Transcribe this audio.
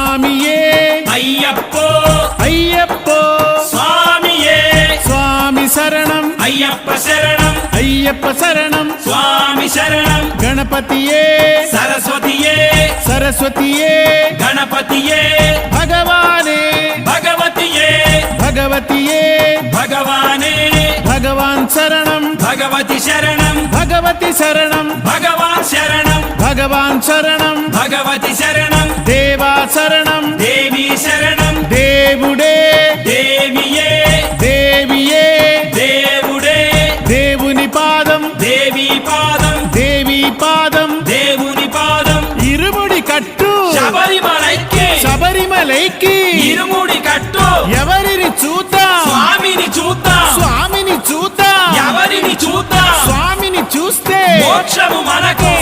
స్వామియే అయ్యప్పో అయ్యప్పో స్వామియే స్వామి శరణం అయ్యప్ప శరణం అయ్యప్ప శరణం స్వామి శరణం గణపతియే సరస్వతియే సరస్వతియే గణపతియే భగవానే భగవతియే భగవతియే భగవానే భగవాన్ శరణం భగవతి శరణం భగవతి శరణం భగవాన్ శరణం భగవాన్ శరణం భగవతి శరణం దేవా శరణం దేవి శరణం దేవుడే దేవియే దేవియే దేవుడే దేవుని పాదం దేవి పాదం దేవి పాదం దేవుని పాదం ఇరుముడి కట్టు శబరిమలైకి శబరిమలైకి ఇరుముడి కట్టు ఎవరిని చూద్దాం స్వామిని చూద్దాం స్వామిని చూద్దాం ఎవరిని చూద్దాం స్వామిని చూస్తే మోక్షము మనకు